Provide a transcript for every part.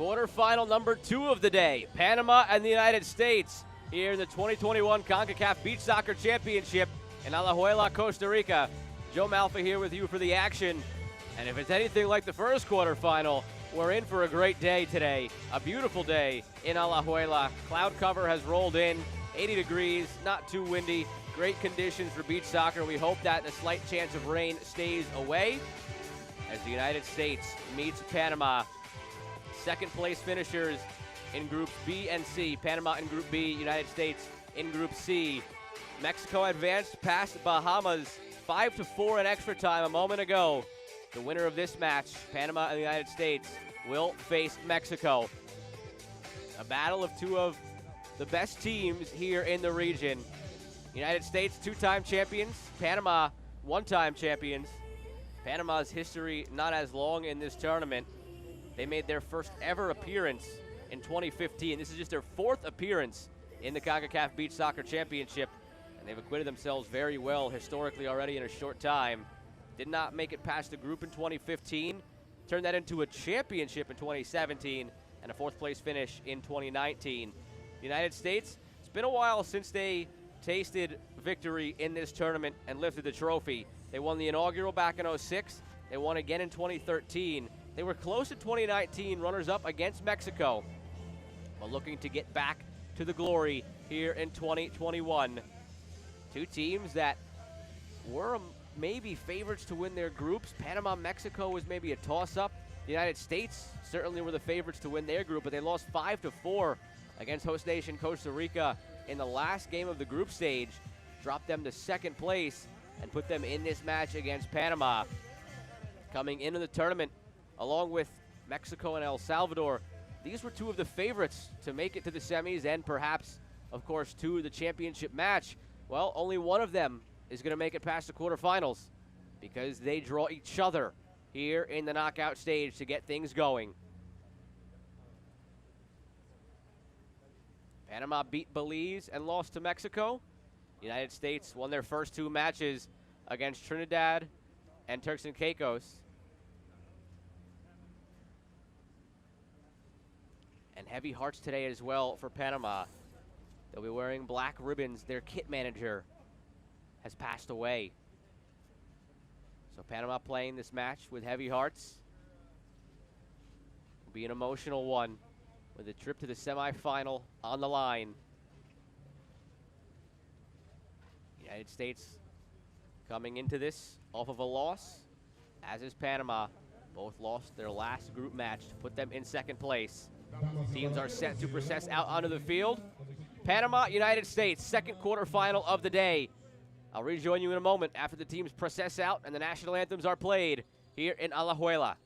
Quarterfinal number 2 of the day, Panama and the United States here in the 2021 Concacaf Beach Soccer Championship in Alajuela, Costa Rica. Joe Malfa here with you for the action. And if it's anything like the first quarterfinal, we're in for a great day today. A beautiful day in Alajuela. Cloud cover has rolled in, 80 degrees, not too windy. Great conditions for beach soccer. We hope that the slight chance of rain stays away as the United States meets Panama. Second place finishers in Groups B and C. Panama in Group B, United States in Group C. Mexico advanced past Bahamas 5-4 in extra time a moment ago. The winner of this match, Panama and the United States, will face Mexico. A battle of two of the best teams here in the region. United States, two-time champions. Panama, one-time champions. Panama's history not as long in this tournament. They made their first ever appearance in 2015. This is just their fourth appearance in the Concacaf Beach Soccer Championship, and they've acquitted themselves very well historically already in a short time. Did not make it past the group in 2015, turned that into a championship in 2017, and a fourth-place finish in 2019. The United States, it's been a while since they tasted victory in this tournament and lifted the trophy. They won the inaugural back in 2006. They won again in 2013. They were close in 2019, runners-up against Mexico, but looking to get back to the glory here in 2021. Two teams that were maybe favorites to win their groups. Panama, Mexico was maybe a toss-up. The United States certainly were the favorites to win their group, but they lost 5-4 against host nation Costa Rica in the last game of the group stage, dropped them to second place and put them in this match against Panama. Coming into the tournament, along with Mexico and El Salvador, these were two of the favorites to make it to the semis and perhaps, of course, to the championship match. Well, only one of them is going to make it past the quarterfinals because they draw each other here in the knockout stage to get things going. Panama beat Belize and lost to Mexico. United States won their first two matches against Trinidad and Turks and Caicos. And heavy hearts today as well for Panama. They'll be wearing black ribbons. Their kit manager has passed away. So Panama playing this match with heavy hearts. Will be an emotional one with a trip to the semifinal on the line. United States coming into this off of a loss, as is Panama. Both lost their last group match to put them in second place. Teams are set to process out onto the field. Panama, United States, second quarterfinal of the day. I'll rejoin you in a moment after the teams process out and the national anthems are played here in Alajuela.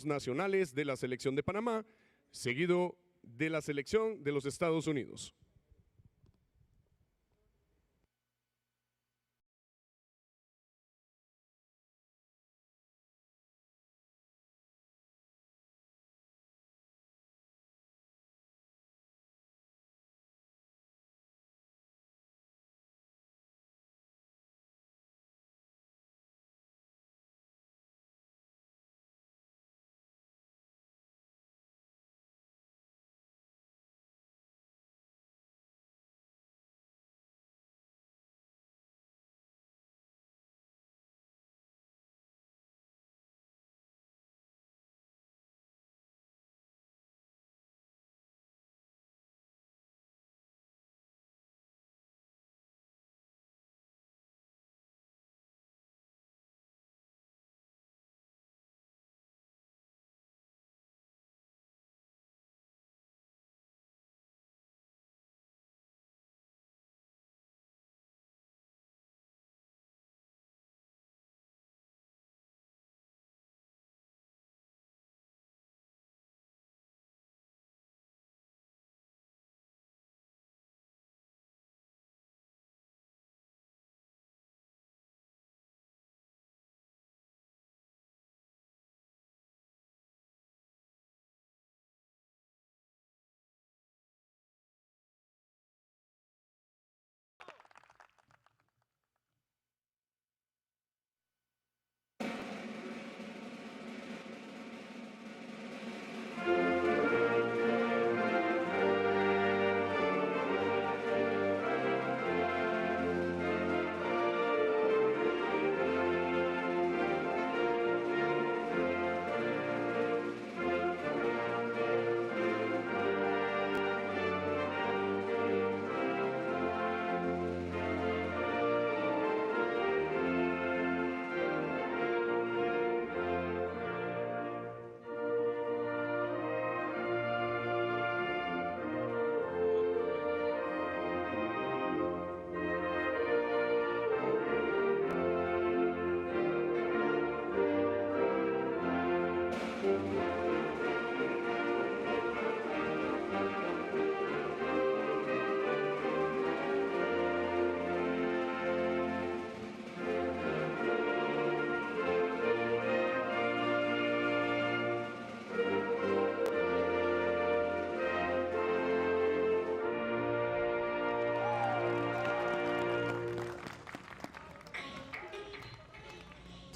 Nacionales de la selección de Panamá, seguido de la selección de los Estados Unidos.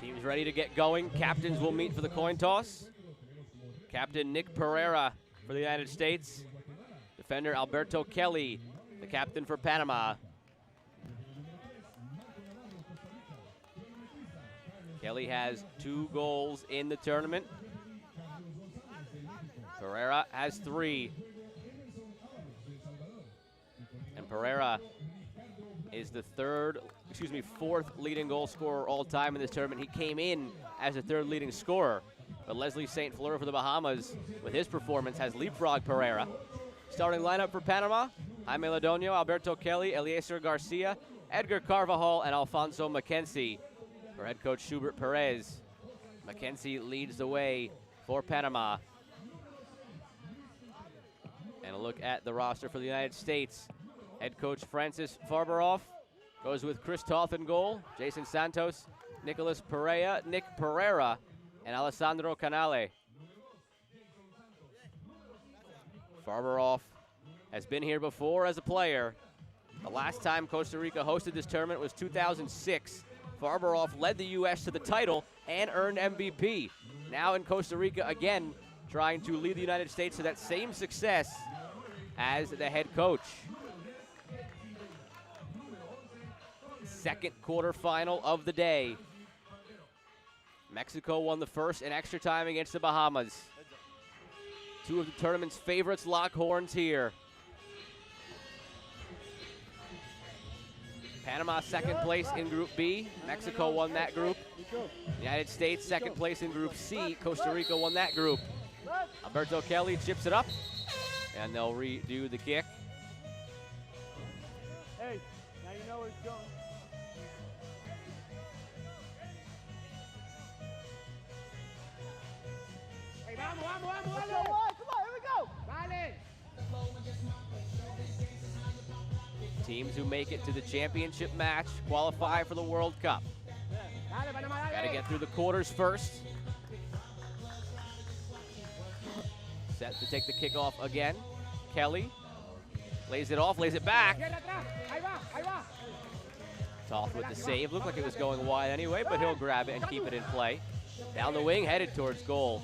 Teams ready to get going. Captains will meet for the coin toss. Captain Nick Pereira for the United States. Defender Alberto Kelly, the captain for Panama. Kelly has 2 goals in the tournament. Pereira has 3. And Pereira is the 4th leading goal scorer all time in this tournament. He came in as the 3rd leading scorer. But Leslie St. Fleur for the Bahamas, with his performance, has leapfrogged Pereira. Starting lineup for Panama: Jaime Lodonio, Alberto Kelly, Eliezer Garcia, Edgar Carvajal, and Alfonso Mackenzie. For head coach Schubert Perez, Mackenzie leads the way for Panama. And a look at the roster for the United States. Head coach Francis Farberoff goes with Chris Toth in goal, Jason Santos, Nicolas Pereira, Nick Pereira, and Alessandro Canale. Farberoff has been here before as a player. The last time Costa Rica hosted this tournament was 2006. Farberoff led the U.S. to the title and earned MVP. Now in Costa Rica again, trying to lead the United States to that same success as the head coach. Second quarterfinal of the day. Mexico won the first in extra time against the Bahamas. 2 of the tournament's favorites lock horns here. Panama second place in Group B. Mexico won that group. United States second place in Group C. Costa Rica won that group. Alberto Kelly chips it up, and they'll redo the kick. Hey, now you know where it's going. Hey, vamos, vamos, vamos, dale. Come on, here we go. Dale. Teams who make it to the championship match qualify for the World Cup. Got to get through the quarters first. Set to take the kickoff again. Kelly lays it off, lays it back. Toth with the save. Looked like it was going wide anyway, but he'll grab it and keep it in play. Down the wing, headed towards goal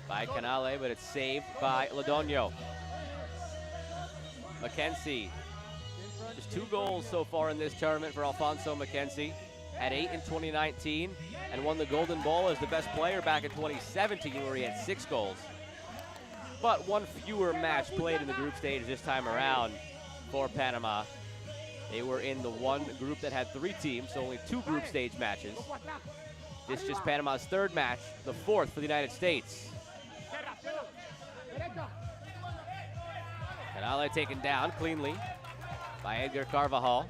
by Canale, but it's saved by Lodonio. Mackenzie. Just 2 goals so far in this tournament for Alfonso Mackenzie. Had 8 in 2019 and won the Golden Ball as the best player back in 2017 where he had 6 goals. But 1 fewer match played in the group stage this time around for Panama. They were in the one group that had 3 teams, so only 2 group stage matches. This is just Panama's 3rd match, the 4th for the United States. Canale taken down cleanly by Edgar Carvajal.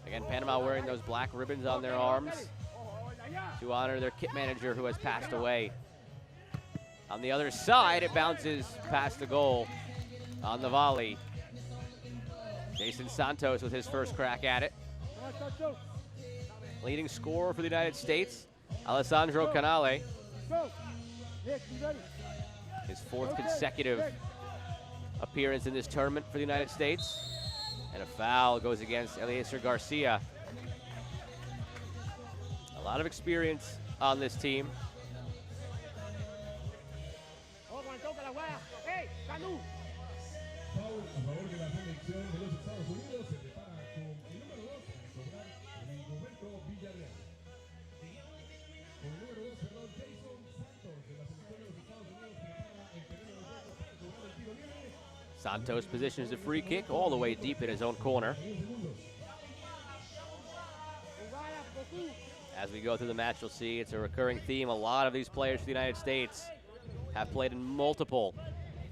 Again, Panama wearing those black ribbons on their arms to honor their kit manager who has passed away. On the other side, it bounces past the goal on the volley. Jason Santos with his first crack at it. Leading scorer for the United States, Alessandro Canale. His 4th consecutive appearance in this tournament for the United States. And a foul goes against Eliezer Garcia. A lot of experience on this team. Santos positions the free kick all the way deep in his own corner. As we go through the match, you'll see it's a recurring theme. A lot of these players for the United States have played in multiple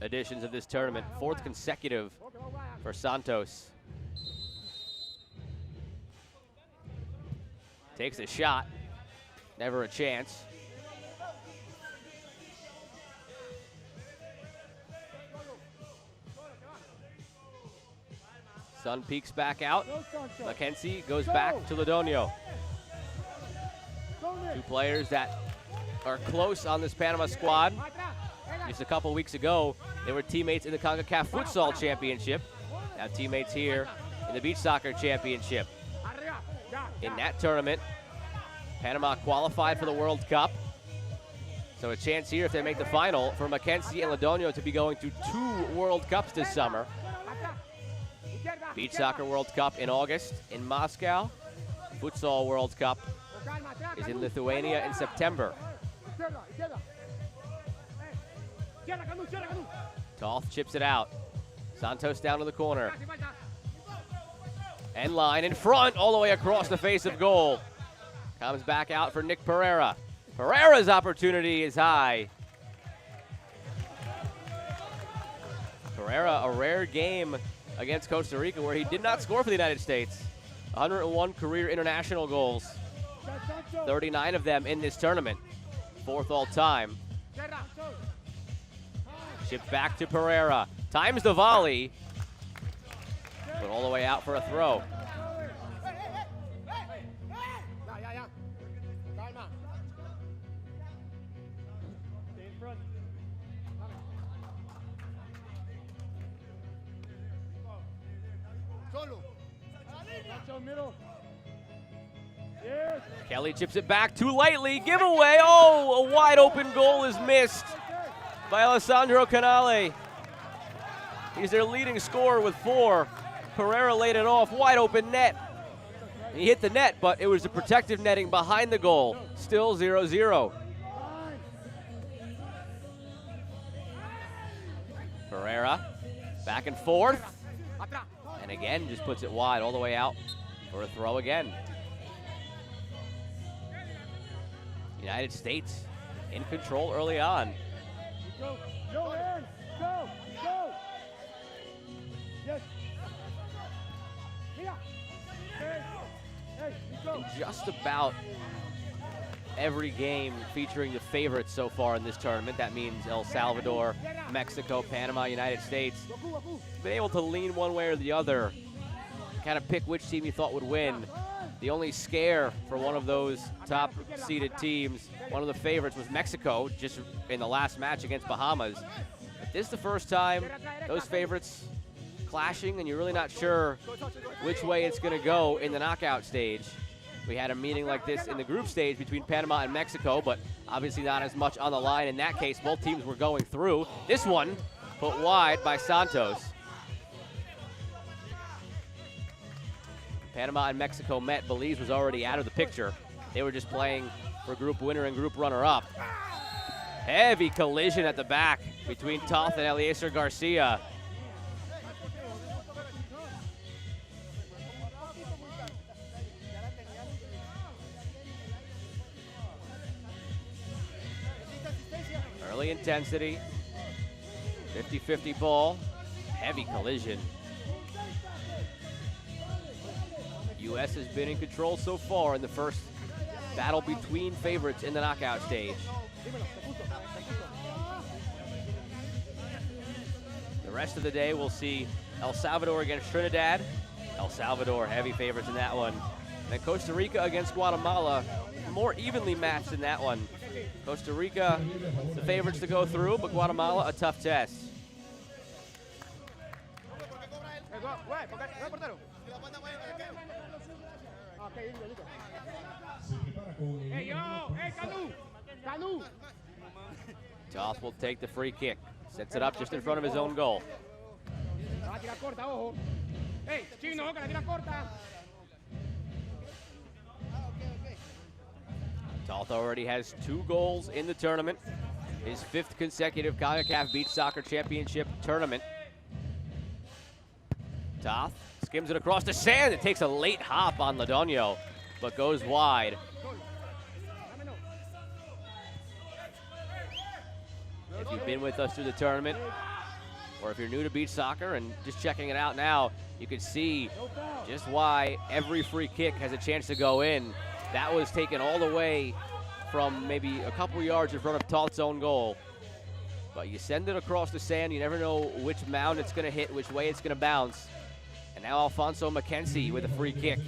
editions of this tournament. 4th consecutive for Santos. Takes a shot, never a chance. Sun peeks back out. Mackenzie goes back to Lodonio. 2 players that are close on this Panama squad. Just a couple weeks ago, they were teammates in the Concacaf Futsal Championship. Now teammates here in the Beach Soccer Championship. In that tournament, Panama qualified for the World Cup. So a chance here if they make the final for Mackenzie and Ladonio to be going to 2 World Cups this summer. Beach Soccer World Cup in August in Moscow. Futsal World Cup is in Lithuania in September. Toth chips it out. Santos down to the corner. End line in front, all the way across the face of goal. Comes back out for Nick Pereira. Pereira's opportunity is high. Pereira, a rare game against Costa Rica where he did not score for the United States. 101 career international goals, 39 of them in this tournament, 4th all time. Chip back to Pereira, times the volley, but all the way out for a throw. Kelly chips it back too lightly, giveaway. Oh, a wide open goal is missed by Alessandro Canale. He's their leading scorer with 4. Pereira laid it off, wide open net. He hit the net, but it was the protective netting behind the goal. Still 0-0. Pereira, back and forth. And again, just puts it wide all the way out for a throw again. United States in control early on. Go, go, Aaron, go, go. Yes. Here. Hey, go. In just about every game featuring the favorites so far in this tournament, that means El Salvador, Mexico, Panama, United States, been able to lean one way or the other, kind of pick which team you thought would win. The only scare for one of those top-seeded teams, one of the favorites, was Mexico, just in the last match against Bahamas. But this is the first time those favorites clashing, and you're really not sure which way it's going to go in the knockout stage. We had a meeting like this in the group stage between Panama and Mexico, but obviously not as much on the line. In that case, both teams were going through. This one put wide by Santos. Panama and Mexico met. Belize was already out of the picture. They were just playing for group winner and group runner-up. Heavy collision at the back between Toth and Eliezer Garcia. Early intensity, 50-50 ball, heavy collision. U.S. has been in control so far in the first battle between favorites in the knockout stage. The rest of the day, we'll see El Salvador against Trinidad. El Salvador, heavy favorites in that one. And then Costa Rica against Guatemala, more evenly matched in that one. Costa Rica, the favorites to go through, but Guatemala, a tough test. Toth will take the free kick. Sets it up just in front of his own goal. Toth already has 2 goals in the tournament. His 5th consecutive Concacaf Beach Soccer Championship tournament. Toth skims it across the sand. It takes a late hop on Ladonio, but goes wide. If you've been with us through the tournament, or if you're new to beach soccer and just checking it out now, you can see just why every free kick has a chance to go in. That was taken all the way from maybe a couple yards in front of Toth's own goal. But you send it across the sand, you never know which mound it's going to hit, which way it's going to bounce. And now Alfonso Mackenzie with a free kick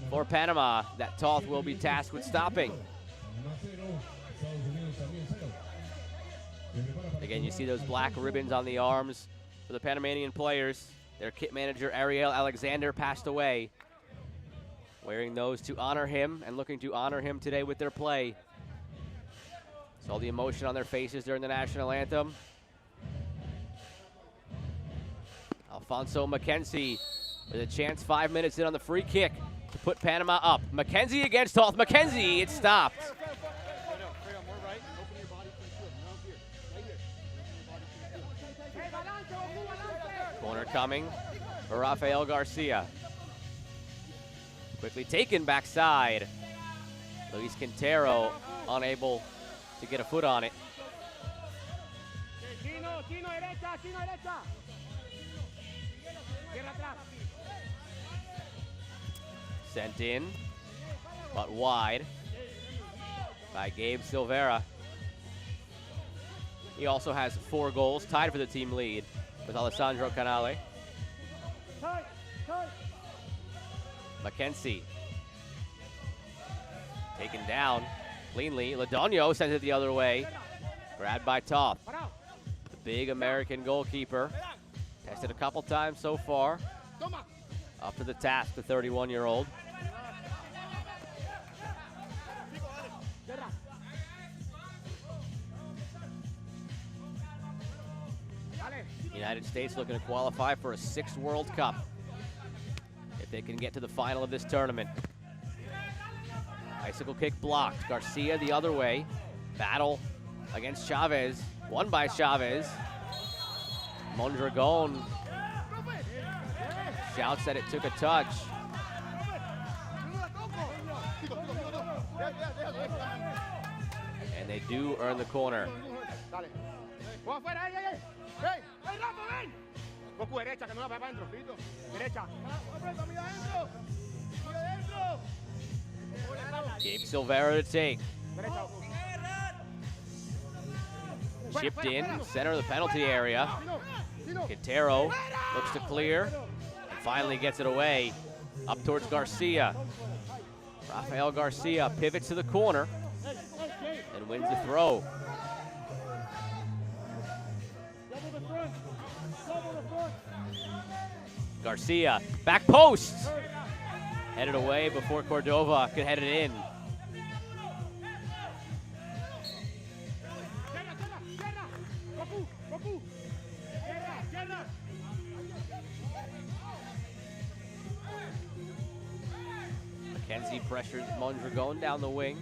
for Panama that Toth will be tasked with stopping. Again, you see those black ribbons on the arms for the Panamanian players. Their kit manager, Ariel Alexander, passed away. wearing those to honor him and looking to honor him today with their play. Saw the emotion on their faces during the national anthem. Alfonso Mackenzie with a chance 5 minutes in on the free kick to put Panama up. Mackenzie against Toth. Mackenzie, it stopped. Corner coming for Rafael Garcia. Quickly taken backside. Luis Quintero unable to get a foot on it. Sent in, but wide by Gabe Silvera. He also has 4 goals, tied for the team lead with Alessandro Canale. Mackenzie taken down cleanly. Ladonio sends it the other way. Grabbed by Toth. The big American goalkeeper. Tested a couple times so far. Up to the task, the 31-year-old. United States looking to qualify for a 6th World Cup if they can get to the final of this tournament. Bicycle kick blocked. Garcia the other way. Battle against Chavez. Won by Chavez. Mondragon shouts that it took a touch. And they do earn the corner. Gabe Silvera to take. Chipped in, center of the penalty area. Quintero looks to clear and finally gets it away up towards Garcia. Rafael Garcia pivots to the corner and wins the throw. Garcia, back post. Headed away before Cordova could head it in. Mackenzie pressures Mondragon down the wing.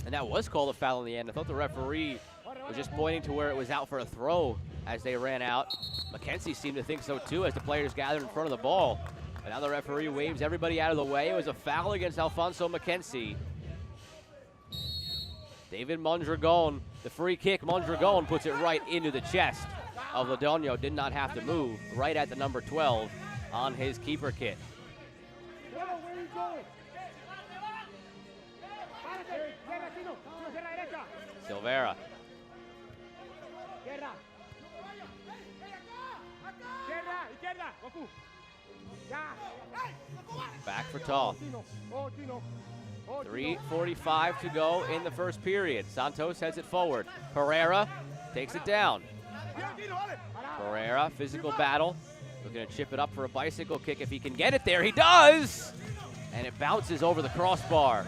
And that was called a foul in the end. I thought the referee was just pointing to where it was out for a throw as they ran out. Mackenzie seemed to think so too as the players gathered in front of the ball. And now the referee waves everybody out of the way. It was a foul against Alfonso Mackenzie. David Mondragon, the free kick. Mondragon puts it right into the chest of Ladonio. Did not have to move. Right at the number 12 on his keeper kit. Silvera. Back for Toth. 3:45 to go in the first period. Santos heads it forward. Pereira takes it down. Pereira, physical battle. Looking to chip it up for a bicycle kick if he can get it there. He does! And it bounces over the crossbar.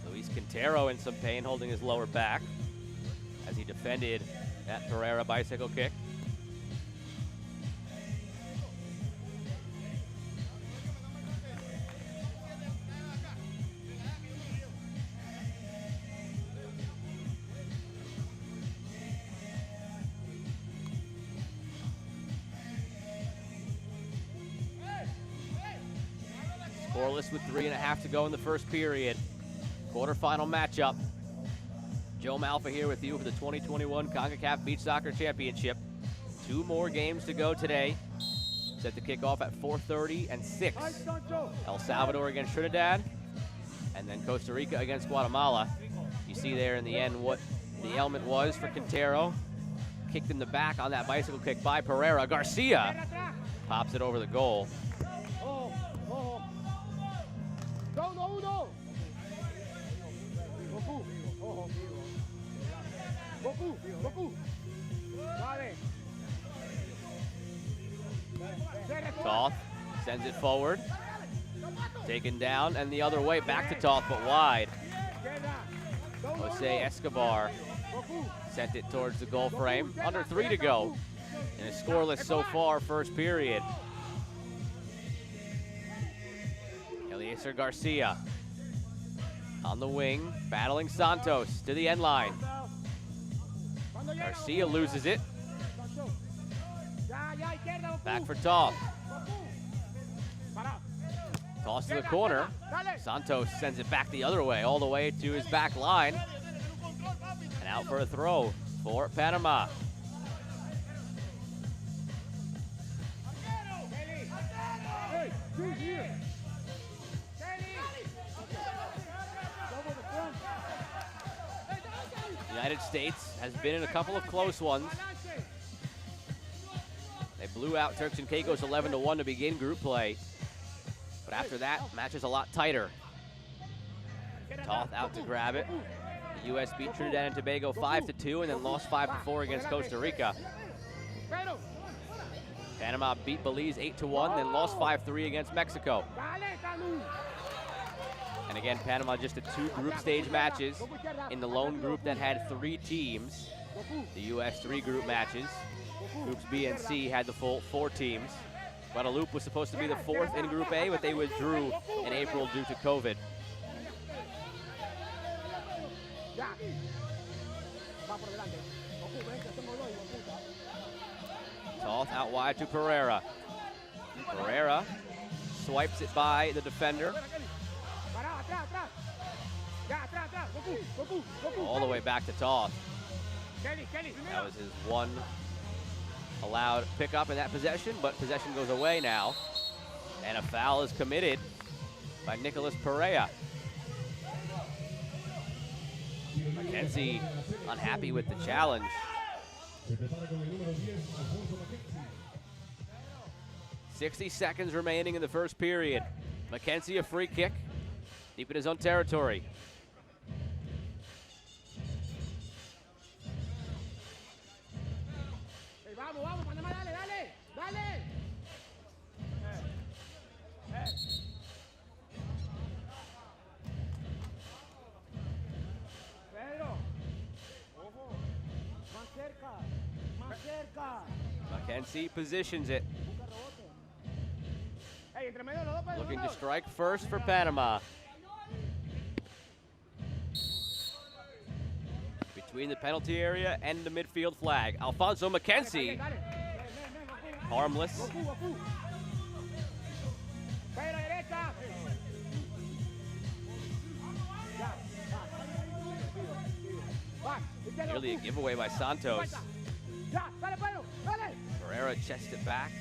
Luis Quintero in some pain, holding his lower back as he defended that Pereira bicycle kick. Scoreless with 3.5 to go in the first period. Quarterfinal matchup. Joe Malfa here with you for the 2021 Concacaf Beach Soccer Championship. 2 more games to go today. Set to kick off at 4:30 and 6. El Salvador against Trinidad, and then Costa Rica against Guatemala. You see there in the end what the ailment was for Quintero. Kicked in the back on that bicycle kick by Pereira. Garcia pops it over the goal. Toth sends it forward. Taken down and the other way, back to Toth, but wide. Jose Escobar sent it towards the goal frame. Under 3 to go. And it's scoreless so far, first period. Eliezer Garcia on the wing, battling Santos to the end line. Garcia loses it. Back for Toth. Toss to the corner. Santos sends it back the other way, all the way to his back line. And out for a throw for Panama. The United States has been in a couple of close ones. They blew out Turks and Caicos 11-1 to begin group play. But after that, match is a lot tighter. Toth out to grab it. The U.S. beat Trinidad and Tobago 5-2 and then lost 5-4 against Costa Rica. Panama beat Belize 8-1, then lost 5-3 against Mexico. And again, Panama just had 2 group stage matches in the lone group that had 3 teams. The U.S. 3 group matches. Groups B and C had the full 4 teams. Guadeloupe was supposed to be the 4th in Group A, but they withdrew in April due to COVID. Toth out wide to Pereira. Pereira swipes it by the defender. All the way back to Toth. That was his one allowed pickup in that possession, but possession goes away now. And a foul is committed by Nicolas Pereira. Mackenzie unhappy with the challenge. 60 seconds remaining in the first period. Mackenzie a free kick, deep in his own territory. Mackenzie positions it. Looking to strike first for Panama. Between the penalty area and the midfield flag. Alfonso Mackenzie. Harmless. Nearly a giveaway by Santos. Pereira chests it back.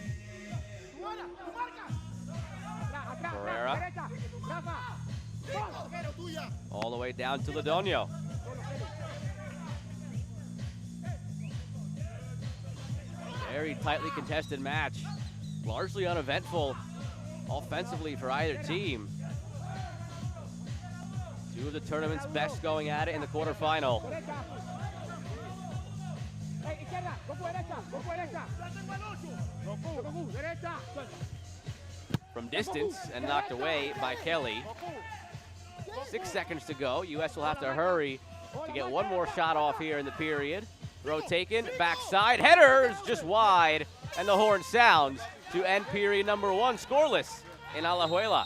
Pereira. All the way down to Lodonio. Very tightly contested match. Largely uneventful offensively for either team. 2 of the tournament's best going at it in the quarterfinal. From distance and knocked away by Kelly. 6 seconds to go. U.S. will have to hurry to get one more shot off here in the period. Throw taken, backside, header is just wide, and the horn sounds to end period number 1, scoreless in Alajuela.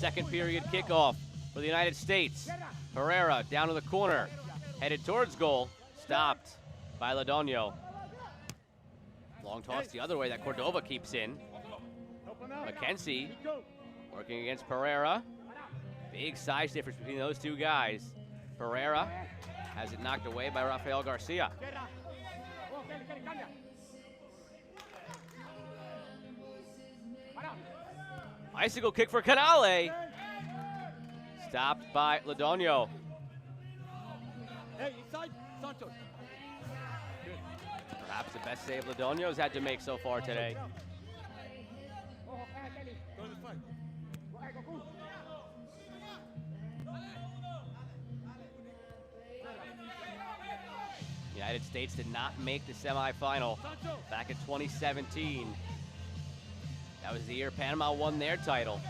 second period kickoff for the United States. Pereira down to the corner, headed towards goal, stopped by Lodonio. Long toss the other way that Cordova keeps in. Mackenzie working against Pereira. Big size difference between those two guys. Pereira has it knocked away by Rafael Garcia. Icicle kick for Canale. Stopped by Lodonio. Hey, inside, Santos. Perhaps the best save Lodonio's had to make so far today. The United States did not make the semifinal back in 2017. That was the year Panama won their title.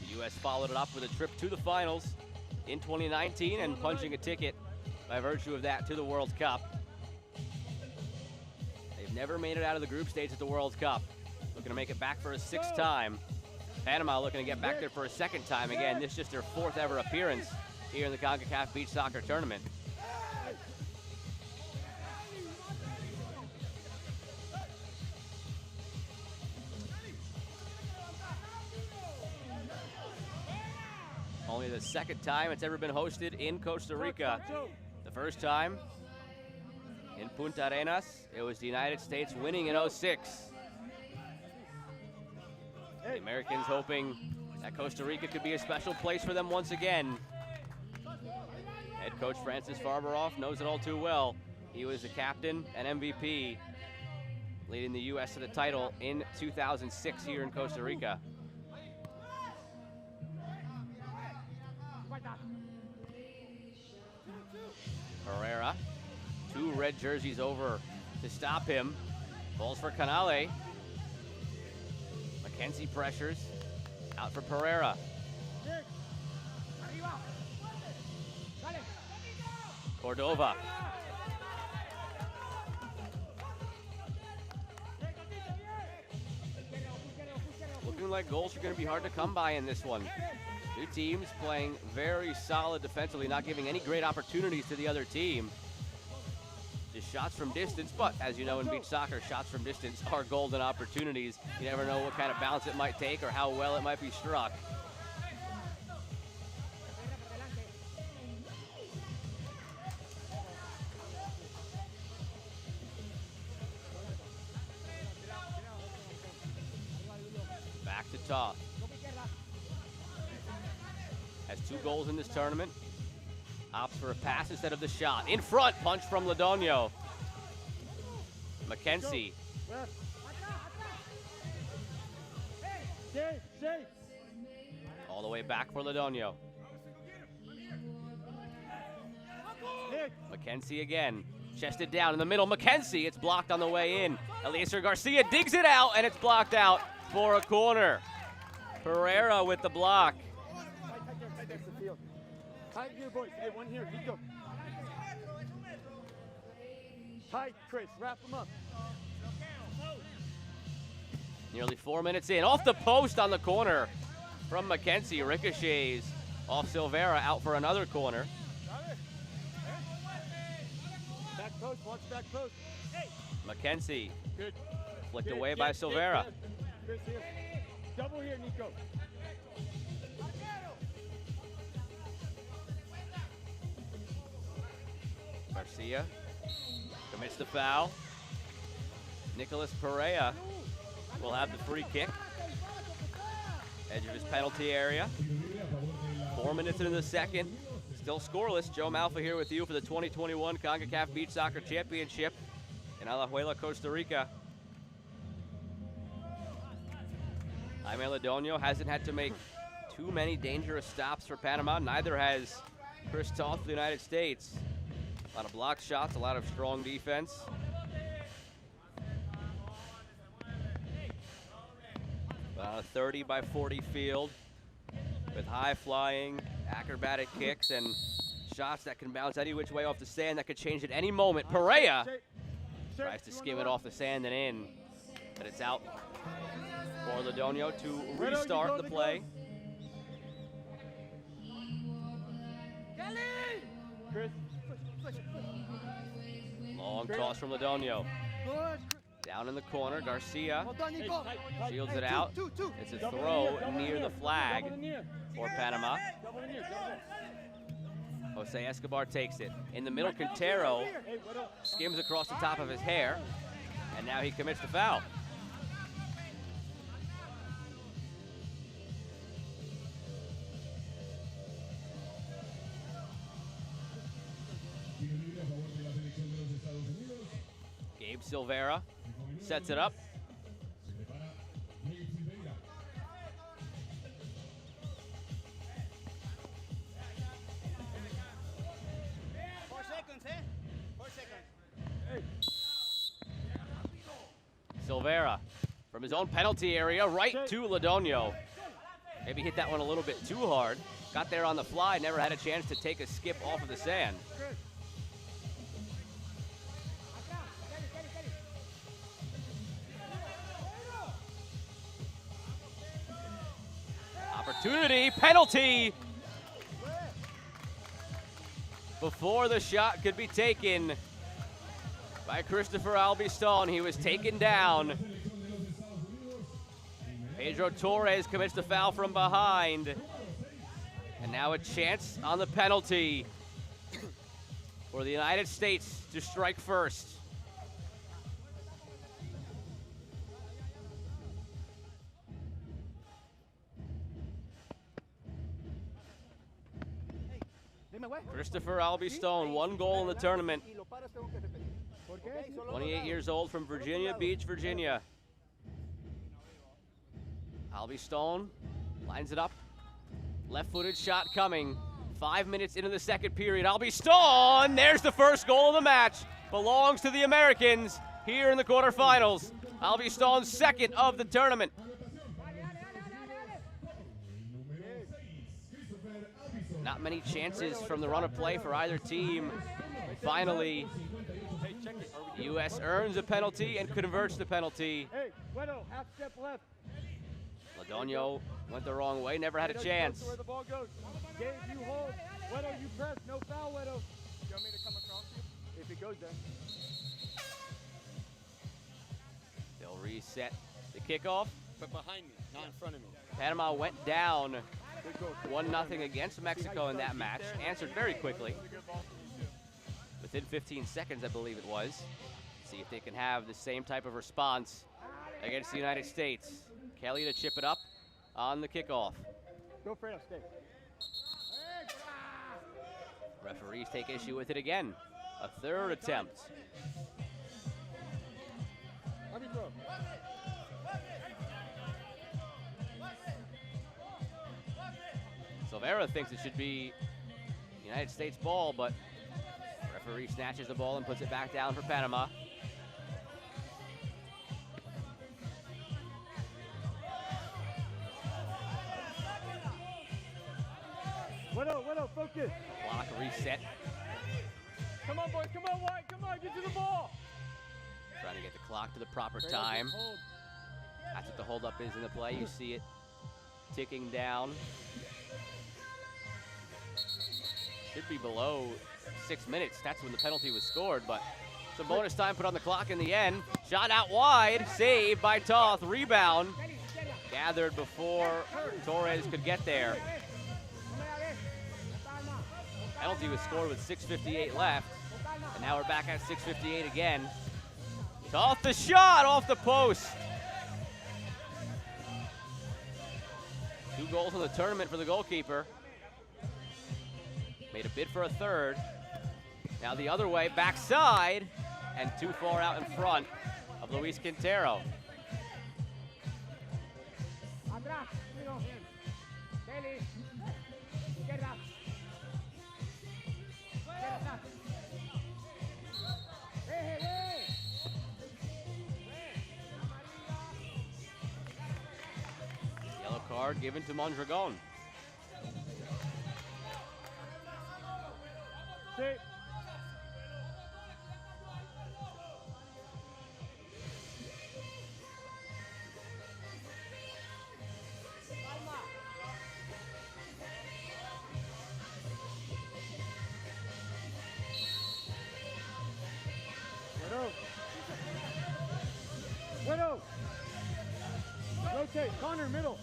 The U.S. followed it up with a trip to the finals in 2019 and punching a ticket by virtue of that to the World Cup. They've never made it out of the group stage at the World Cup. Looking to make it back for a sixth time. Panama looking to get back there for a second time. Again, this is just their fourth ever appearance here in the Concacaf Beach Soccer Tournament. Only the second time it's ever been hosted in Costa Rica. The first time in Punta Arenas, it was the United States winning in '06. The Americans hoping that Costa Rica could be a special place for them once again. Head coach Francis Farberoff knows it all too well. He was the captain and MVP, leading the U.S. to the title in 2006 here in Costa Rica. Pereira, two red jerseys over to stop him. Balls for Canale. Mackenzie pressures, out for Pereira. Cordova. Looking like goals are going to be hard to come by in this one. Two teams playing very solid defensively, not giving any great opportunities to the other team. Just shots from distance, but as you know in beach soccer, shots from distance are golden opportunities. You never know what kind of bounce it might take or how well it might be struck. Back to toss. Has 2 goals in this tournament. Opts for a pass instead of the shot. In front, punch from Lodonio. Mackenzie. All the way back for Lodonio. Mackenzie again. Chested down in the middle. Mackenzie, it's blocked on the way in. Eliezer Garcia digs it out, and it's blocked out for a corner. Pereira with the block. Tight here, boys. Hey, one here. Nico. Tight, Chris. Wrap them up. Nearly 4 minutes in. Off the post on the corner from Mackenzie. Ricochets off Silvera, out for another corner. Back post. Watch back post. Mackenzie. Good. Flicked away by Silvera. Chris here. Double here, Nico. Garcia commits the foul. Nicolas Pereira will have the free kick. Edge of his penalty area. 4 minutes into the second. Still scoreless. Joe Malfa here with you for the 2021 Concacaf Beach Soccer Championship in Alajuela, Costa Rica. Jaime Lodonio hasn't had to make too many dangerous stops for Panama. Neither has Chris Toth for the United States. A lot of block shots, a lot of strong defense. On a 30 by 40 field with high flying, acrobatic kicks and shots that can bounce any which way off the sand that could change at any moment. Pereira tries to skim it off the sand and in. But it's out for Lodonio to restart the play. Long toss from Lodonio. Down in the corner, Garcia shields it out. It's a throw near the flag for Panama. Jose Escobar takes it. In the middle, Quintero skims across the top of his hair, and now he commits the foul. Gabe Silvera sets it up. Silvera from his own penalty area right to Lodonio. Maybe hit that one a little bit too hard. Got there on the fly, never had a chance to take a skip off of the sand. Opportunity, penalty! Before the shot could be taken by Christopher Albiston, he was taken down. Pedro Torres commits the foul from behind. And now a chance on the penalty for the United States to strike first. Christopher Albiston, 1 goal in the tournament. 28 years old from Virginia Beach, Virginia. Albiston lines it up. Left-footed shot coming. 5 minutes into the second period. Albiston, there's the first goal of the match. Belongs to the Americans here in the quarterfinals. Albiston's second of the tournament. Not many chances from the run of play for either team. Finally, the U.S. earns a penalty and converts the penalty. Half step left. Lodonio went the wrong way, never had a chance. Where the ball goes. Gabe, you hold. Wedo, you press. No foul, Wedo. You want me to come across you? If it goes there. They'll reset the kickoff. But behind me, not in front of me. Panama went down 1-0 against Mexico in that match. Answered very quickly. Within 15 seconds, I believe it was. See if they can have the same type of response against the United States. Kelly to chip it up on the kickoff. Go Fredo, stay. Referees take issue with it again. A third attempt. Let me throw. Silvera thinks it should be United States ball, but referee snatches the ball and puts it back down for Panama. Wedo, focus. Clock reset. Come on, boys. Come on, White. Come on, get to the ball. Trying to get the clock to the proper time. That's what the holdup is in the play. You see it ticking down. Should be below 6 minutes. That's when the penalty was scored, but some bonus time put on the clock in the end. Shot out wide, saved by Toth. Rebound gathered before Torres could get there. Penalty was scored with 6:58 left, and now we're back at 6:58 again. Toth the shot off the post. 2 goals in the tournament for the goalkeeper. Made a bid for a third. Now the other way, backside, and too far out in front of Luis Quintero. Yellow card given to Mondragon. Okay, corner, middle.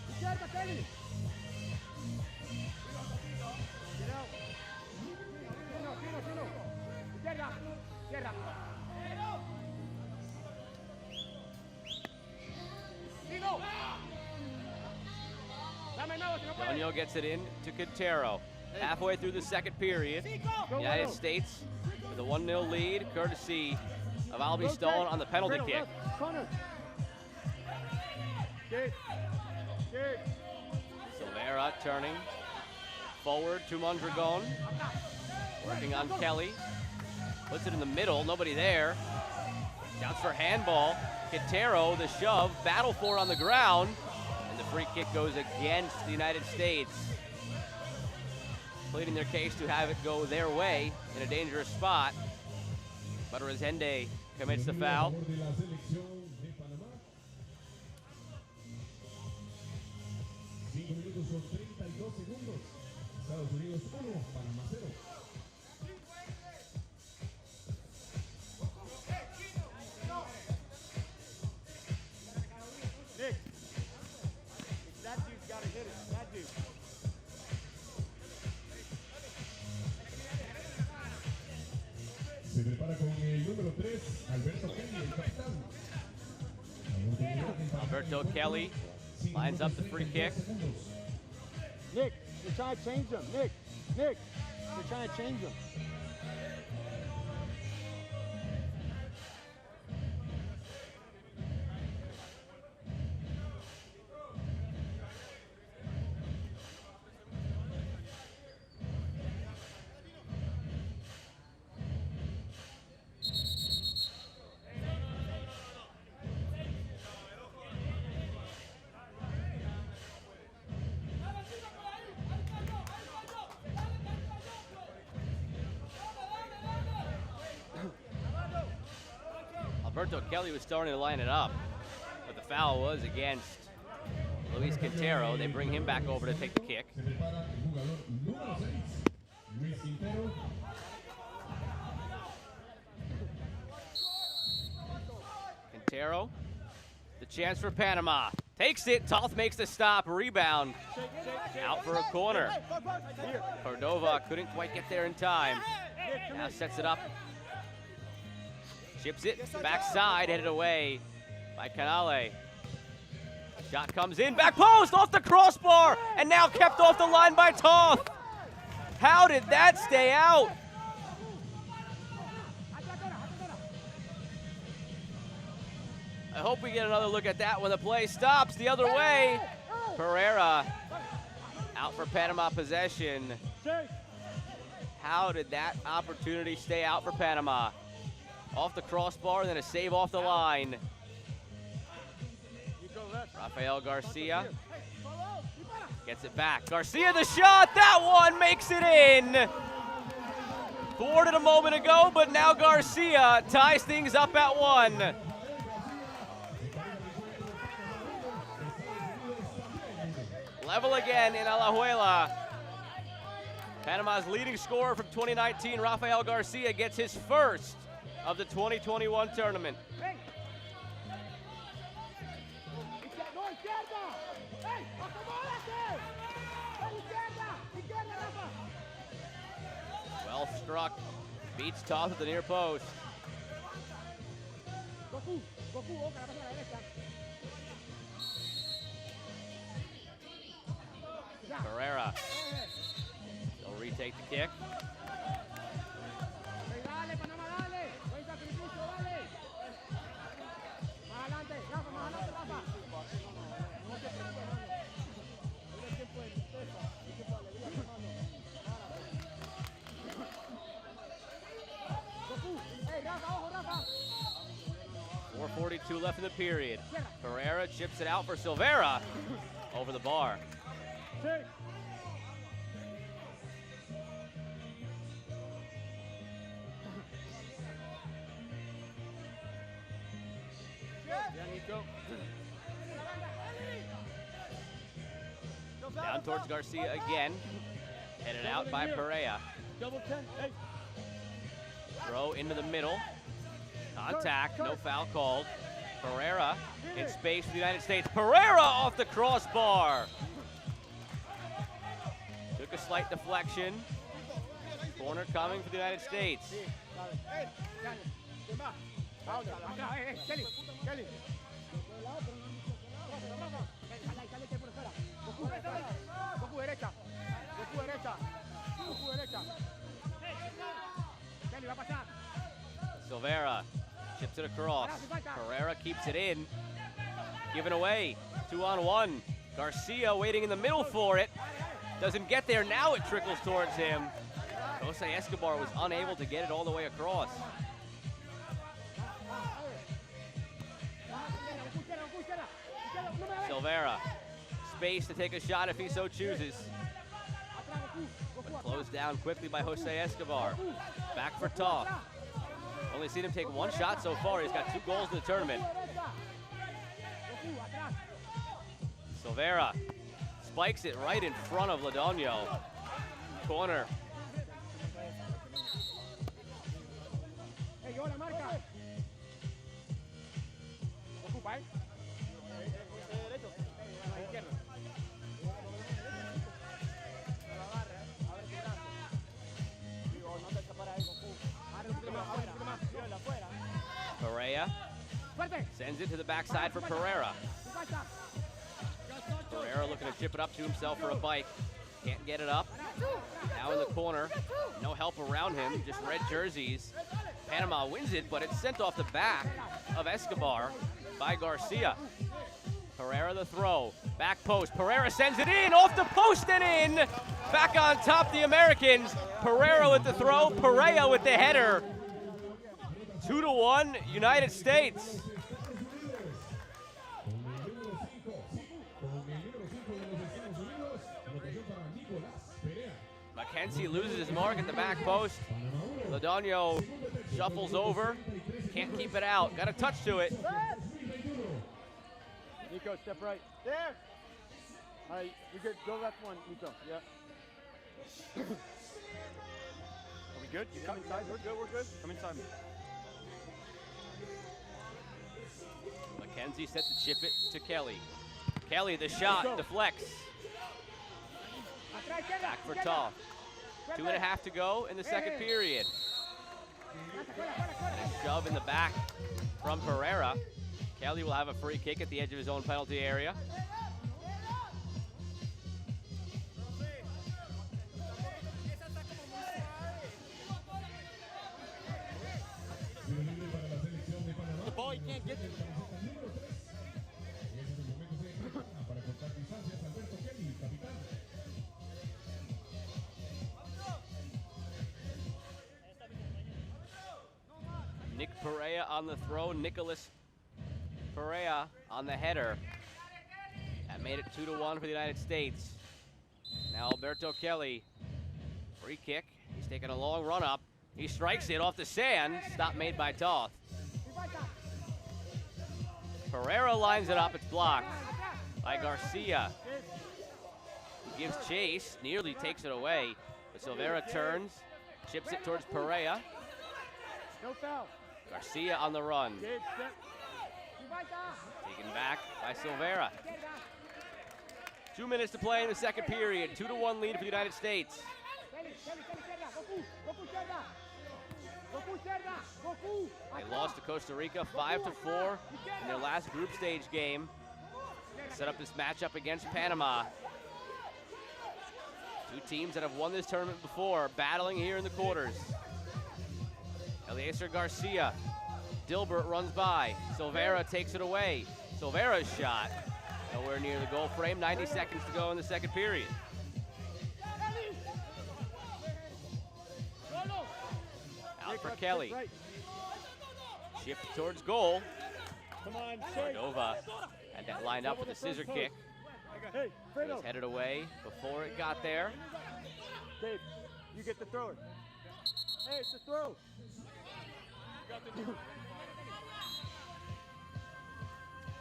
Izquierda, Kelly. Get out. Fino. Izquierda. Izquierda. Fino. Dame nuevo, si no puedes. Jonio gets it in to Quintero. Halfway through the second period, United States with a 1-0 lead, courtesy of Albie Stone on the penalty kick. Corner. Kick. Silvera turning forward to Mondragon, working on Kelly. Puts it in the middle, nobody there. Counts for handball. Quintero, the shove, battle for it on the ground, and the free kick goes against the United States. Pleading their case to have it go their way in a dangerous spot. But Rezende commits the foul. Nick, that dude's got to hit it. That dude. Se prepara con el número 3, Alberto Kelly, el capitán. Alberto Kelly lines up the free kick. Nick, you're trying to change them. Nick, you're trying to change them. Alberto Kelly was starting to line it up, but the foul was against Luis Quintero. They bring him back over to take the kick. Se prepara el jugador número 6, Luis Quintero. Quintero, the chance for Panama. Takes it, Toth makes the stop, rebound, out for a corner. Cordova couldn't quite get there in time. Now sets it up. Chips it, backside, headed away by Canale. Shot comes in, back post, off the crossbar, and now kept off the line by Toth. How did that stay out? I hope we get another look at that when the play stops the other way. Pereira out for Panama possession. How did that opportunity stay out for Panama? Off the crossbar and then a save off the line. Rafael Garcia gets it back. Garcia the shot, that one makes it in. Thwarted a moment ago, but now Garcia ties things up at 1. Level again in Alajuela. Panama's leading scorer from 2019, Rafael Garcia, gets his first of the 2021 tournament. Well struck, beats Toth at the near post. Pereira, he'll retake the kick. .442 left in the period. Pereira chips it out for Silvera over the bar. Down towards Garcia again. Headed out by Pereira. Double 10. Hey. Throw into the middle. Contact, no foul called. Pereira in space for the United States. Pereira off the crossbar. Took a slight deflection. Corner coming for the United States. Silvera chips it across. Pereira keeps it in. Given away. 2-on-1. Garcia waiting in the middle for it. Doesn't get there. Now it trickles towards him. Jose Escobar was unable to get it all the way across. Silvera. Space to take a shot if he so chooses. But closed down quickly by Jose Escobar. Back for Toth. Only seen him take one shot so far. He's got 2 goals in the tournament. Silvera spikes it right in front of Ladonio. Corner. Pereira sends it to the backside for Pereira. Pereira looking to chip it up to himself for a bike. Can't get it up. Now in the corner. No help around him, just red jerseys. Panama wins it, but it's sent off the back of Escobar by Garcia. Pereira the throw. Back post. Pereira sends it in, off the post and in. Back on top the Americans. Pereira with the throw. Pereira with the header. 2-1 United States. Mackenzie loses his mark at the back post. Ladonio shuffles over. Can't keep it out. Got a touch to it. Nico, step right. There. All right, we good. Go left one, Nico. Yeah. Are we good? You come inside. We're good. We're good. Come inside me. Mackenzie set to chip it to Kelly. Kelly, the shot, deflects. Back for Toth. 2.5 to go in the second period. And a shove in the back from Pereira. Kelly will have a free kick at the edge of his own penalty area. The ball, you can't get to. Nick Pereira on the throw. Nicholas Pereira on the header. That made it 2-1 for the United States. Now Alberto Kelly, free kick. He's taking a long run up. He strikes it off the sand. Stop made by Toth. Pereira lines it up. It's blocked by Garcia. He gives chase, nearly takes it away. But Silvera turns, chips it towards Pereira. No foul. Garcia on the run. Taken back by Silvera. 2 minutes to play in the second period. 2-1 lead for the United States. They lost to Costa Rica 5-4 in their last group stage game. Set up this matchup against Panama. 2 teams that have won this tournament before, battling here in the quarters. Eliezer Garcia. Dilbert runs by. Silvera takes it away. Silvera's shot. Nowhere near the goal frame. 90 seconds to go in the second period. Out for Kelly. Chip towards goal. Come on, Nova had that lined up with a scissor kick. Hey, It was headed away before it got there. Dave, you get the thrower. Hey, it's a throw.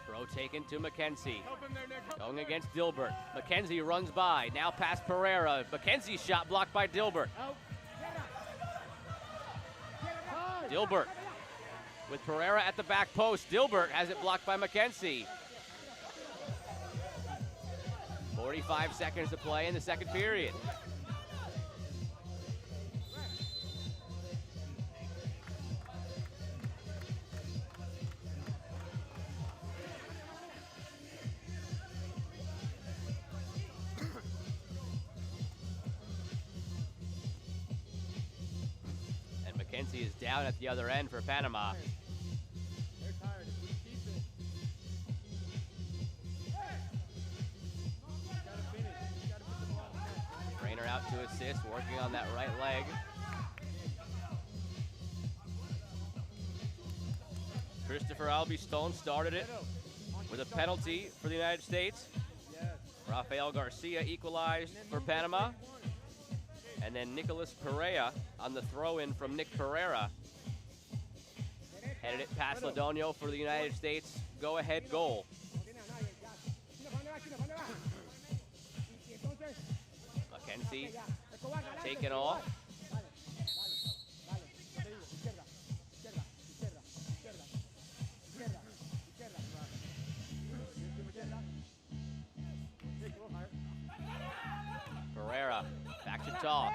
Throw taken to Mackenzie. Going against Dilbert. Mackenzie runs by. Now past Pereira. Mackenzie's shot blocked by Dilbert. Dilbert with Pereira at the back post. Dilbert has it blocked by McKenzie. 45 seconds to play in the second period. And McKenzie is down at the other end for Panama. They're tired. If we keep it, you gotta finish. You gotta put the ball in the net. Trainer out to assist, working on that right leg. Christopher Albistone started it with a penalty for the United States. Yes. Rafael Garcia equalized for Panama. And then Nicolas Pereira on the throw-in from Nick Pereira. Headed it past Ladonio for the United States go-ahead goal. McKenzie taken off. Pereira back to Toth.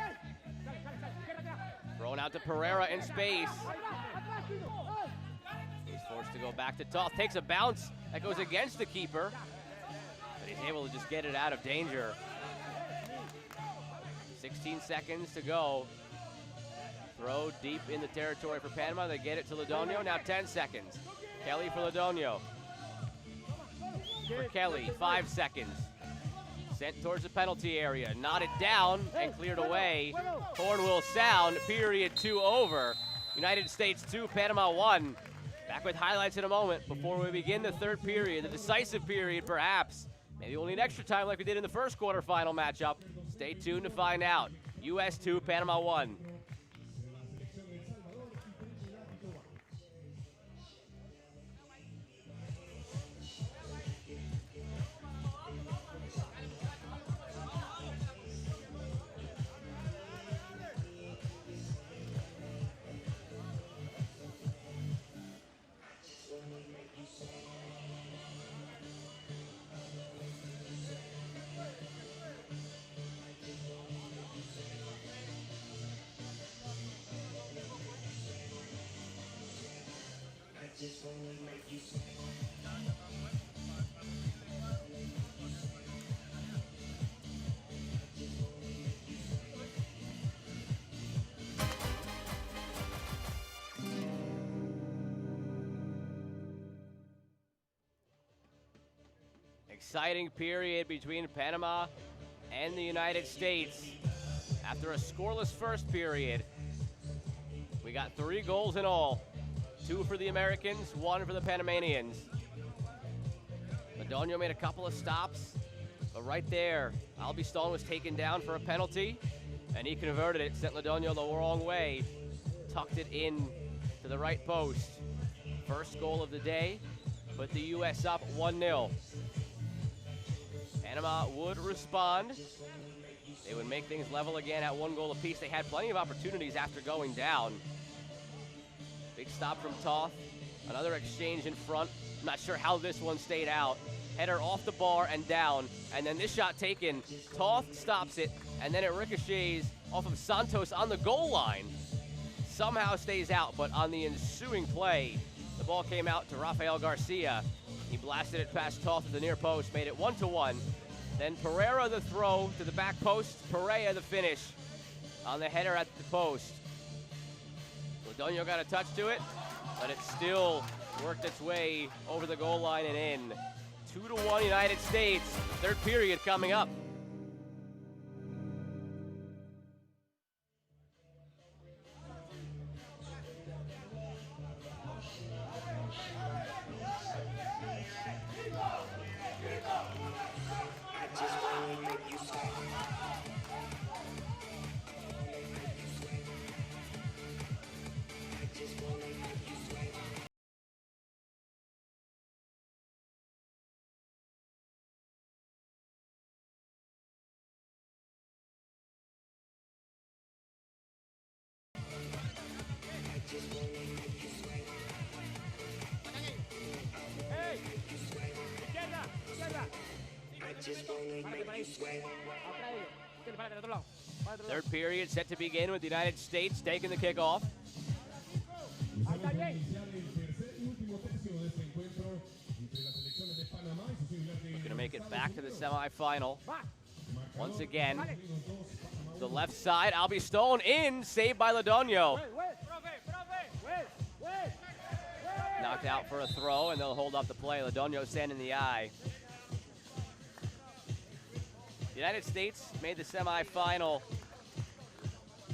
Thrown out to Pereira in space. He's forced to go back to Toth. Takes a bounce that goes against the keeper. But he's able to just get it out of danger. 16 seconds to go. Throw deep in the territory for Panama. They get it to Ladonio. Now 10 seconds. Kelly for Ladonio. For Kelly, 5 seconds. Sent towards the penalty area. Knotted down and cleared away. Horn will sound. Period 2 over. United States 2, Panama 1. Back with highlights in a moment before we begin the third period, the decisive period perhaps. Maybe we'll need extra time like we did in the first quarterfinal matchup. Stay tuned to find out. US 2, Panama 1. Exciting period between Panama and the United States. After a scoreless first period, we got 3 goals in all. 2 for the Americans, 1 for the Panamanians. Ladonio made a couple of stops, but right there, Albistone was taken down for a penalty, and he converted it, sent Ladonio the wrong way, tucked it in to the right post. First goal of the day, put the U.S. up 1-0. Panama would respond. They would make things level again at 1 goal apiece. They had plenty of opportunities after going down. Big stop from Toth. Another exchange in front. I'm not sure how this one stayed out. Header off the bar and down. And then this shot taken. Toth stops it. And then it ricochets off of Santos on the goal line. Somehow stays out, but on the ensuing play, the ball came out to Rafael Garcia. He blasted it past Toth at the near post, made it 1-1. Then Pereira the throw to the back post. Pereira the finish on the header at the post. Ladonio got a touch to it, but it still worked its way over the goal line and in. 2-1 United States. Third period coming up. Third period set to begin with the United States taking the kickoff. Usamos para iniciar el tercer y último tercio de este encuentro entre las selecciones de Panamá y su similar de Going to make it back to the semifinal. Once again, the left side, Albistone in, saved by Ladonio. Knocked out for a throw, and they'll hold up the play. Ladonio standing in the eye. The United States made the semifinal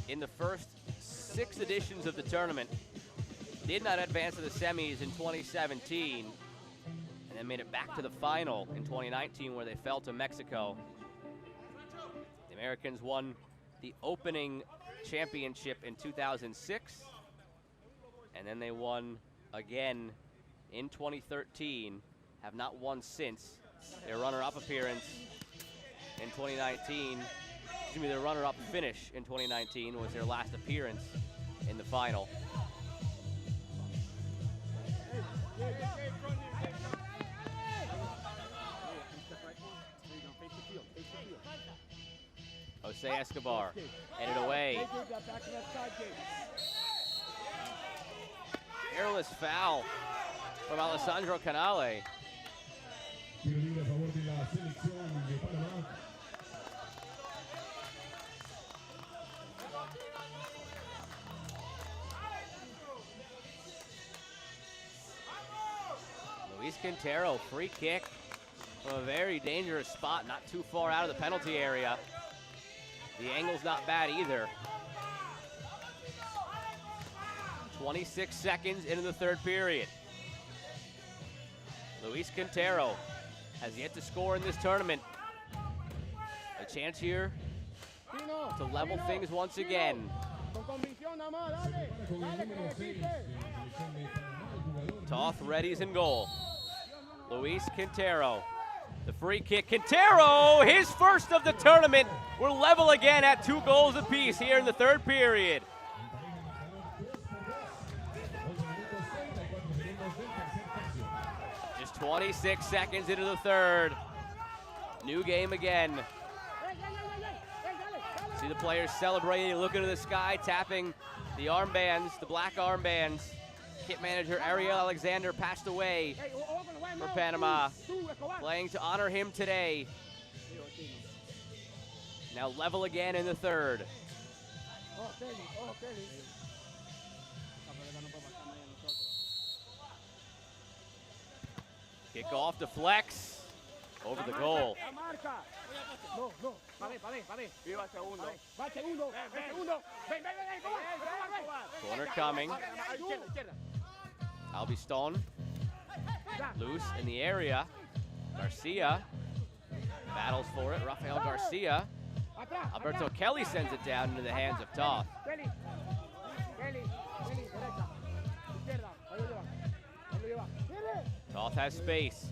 in the first 6 editions of the tournament. Did not advance to the semis in 2017, and then made it back to the final in 2019 where they fell to Mexico. The Americans won the opening championship in 2006, and then they won again in 2013, have not won since. Their runner-up appearance in 2019, excuse me, their runner-up finish in 2019 was their last appearance in the final. Jose Escobar headed away. Careless foul from Alessandro Canale. tiro libre a favor de la selección de Panamá. Luis Quintero, free kick from a very dangerous spot, not too far out of the penalty area. The angle's not bad either. 26 seconds into the third period. Luis Quintero has yet to score in this tournament. A chance here to level things once again. Toth readies in goal. Luis Quintero. The free kick. Quintero, his first of the tournament. We're level again at 2 goals apiece here in the third period. Just 26 seconds into the third. New game again. See the players celebrating, looking to the sky, tapping the armbands, the black armbands. Kit manager Ariel Alexander passed away for Panama, playing to honor him today. Now level again in the third. Kick off to Flex, over the goal. Corner coming. Albistone, loose in the area. Garcia battles for it. Rafael Garcia. Alberto Kelly sends it down into the hands of Toth. Toth has space.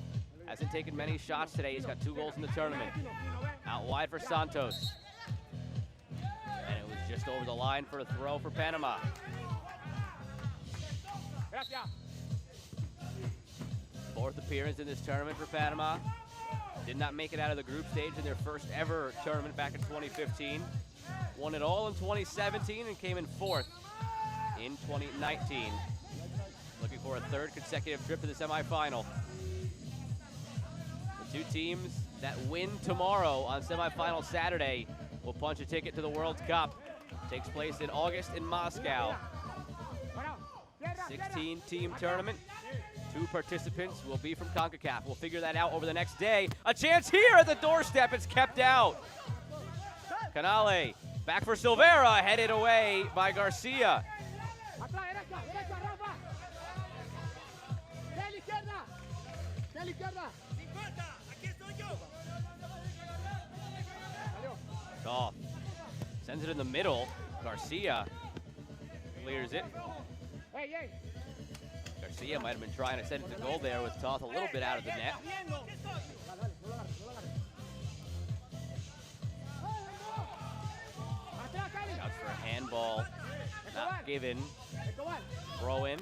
Hasn't taken many shots today. He's got 2 goals in the tournament. Out wide for Santos. And it was just over the line for a throw for Panama. Fourth appearance in this tournament for Panama. Did not make it out of the group stage in their first ever tournament back in 2015. Won it all in 2017 and came in 4th in 2019. Looking for a 3rd consecutive trip to the semifinal. The 2 teams that win tomorrow on semifinal Saturday will punch a ticket to the World Cup. Takes place in August in Moscow. 16-team tournament. 2 participants will be from Concacaf. We'll figure that out over the next day. A chance here at the doorstep. It's kept out. Canale back for Silvera, headed away by Garcia. Toth sends it in the middle. Garcia clears it. Garcia might have been trying to send it to goal there with Toth a little bit out of the net. Shouts for a handball. Not given. Throw in.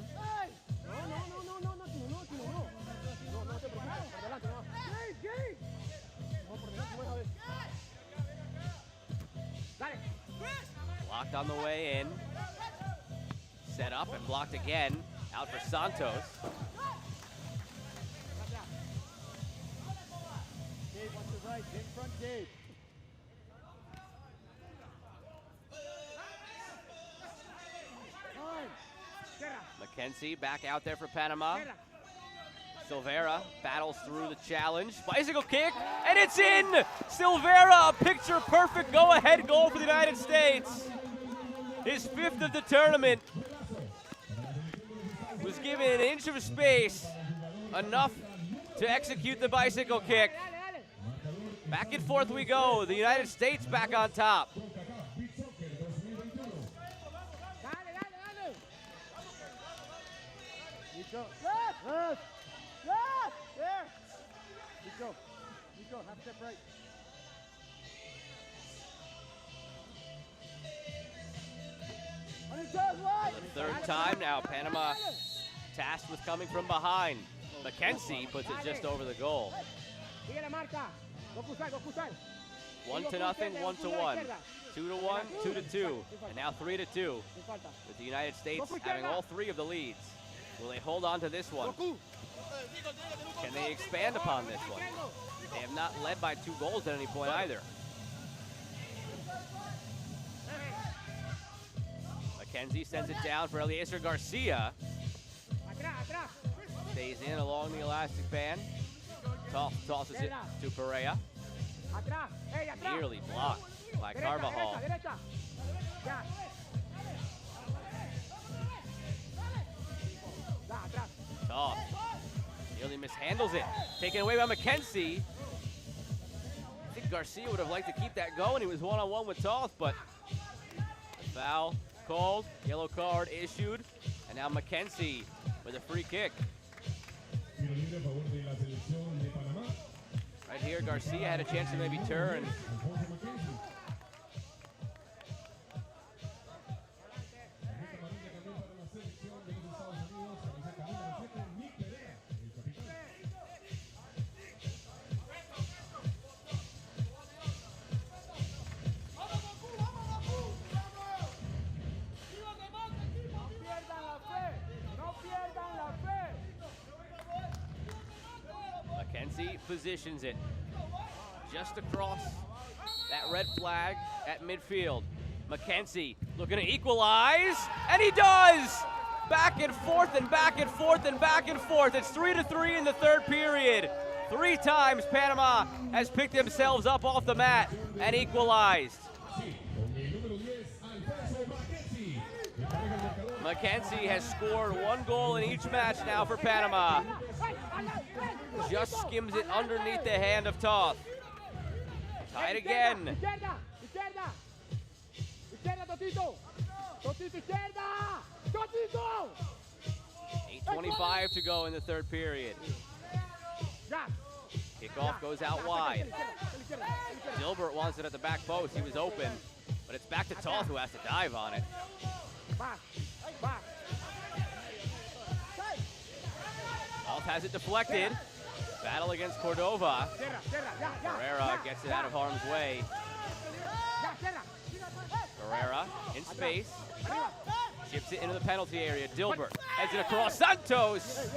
Blocked on the way in. Set up and blocked again. Out for Santos. Gabe, watch the right. In front, Gabe. McKenzie back out there for Panama. Silvera battles through the challenge. Bicycle kick, and it's in! Silvera, a picture-perfect go-ahead goal for the United States. His 5th of the tournament. Was given an inch of space, enough to execute the bicycle kick. Back and forth we go. The United States back on top. Nico. Left. Left. There. Nico. Nico, half step right. Third time now, Panama tasked with coming from behind. McKenzie puts it just over the goal. 1-0, 1-1, 2-1, 2-2, and now 3-2. With the United States having all 3 of the leads. Will they hold on to this one? Can they expand upon this one? They have not led by 2 goals at any point either. McKenzie sends it down for Eliezer Garcia. Stays in along the elastic band. Tosses it to Perea. Nearly blocked by Carvajal. Toss. Nearly mishandles it. Taken away by McKenzie. I think Garcia would have liked to keep that going. He was one-on-one with Toth, but foul called, yellow card issued, and now McKenzie with a free kick. Right here, Garcia had a chance to maybe turn. McKenzie positions it just across that red flag at midfield. McKenzie looking to equalize, and he does! Back and forth and back and forth and back and forth. It's 3-3 in the third period. 3 times Panama has picked themselves up off the mat and equalized. McKenzie has scored 1 goal in each match now for Panama. Just skims it underneath the hand of Toth. Tied again. 8:25 to go in the third period. Kickoff goes out wide. Dilbert wants it at the back post. He was open, but it's back to Toth, who has to dive on it. Toth has it deflected. Battle against Cordova. Pereira gets it out of harm's way. Pereira in space. Chips it into the penalty area. Dilbert heads it across. Santos!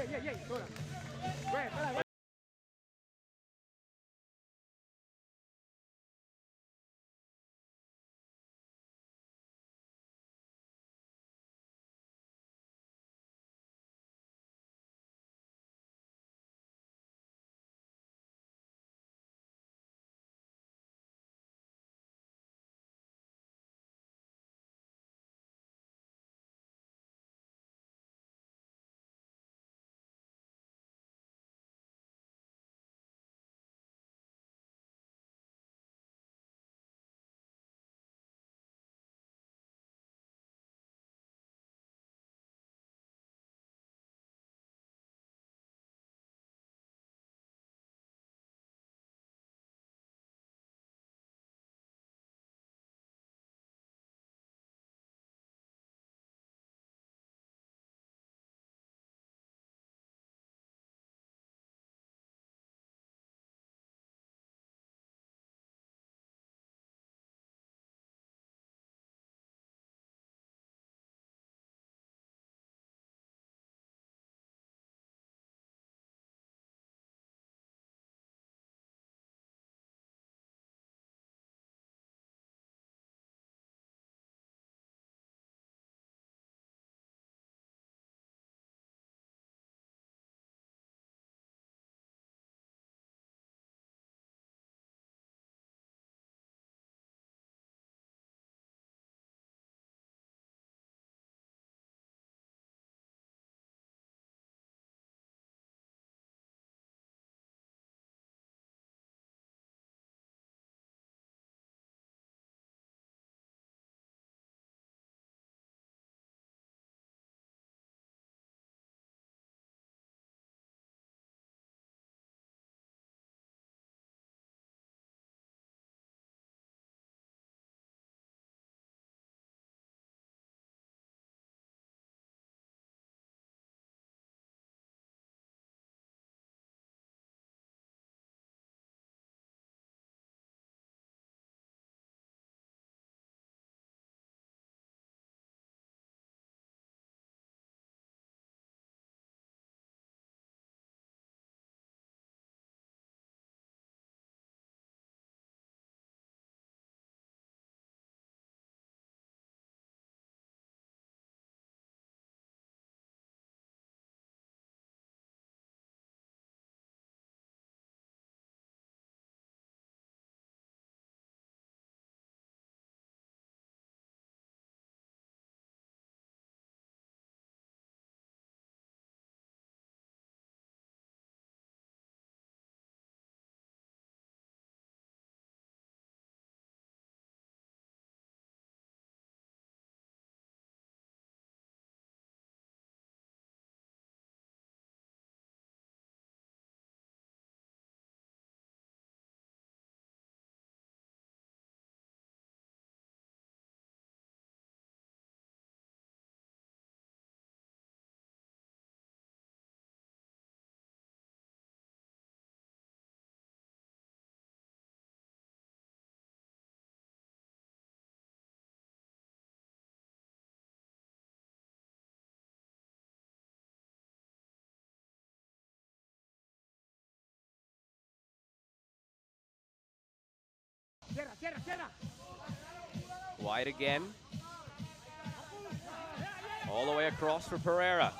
Wide again. All the way across for Pereira.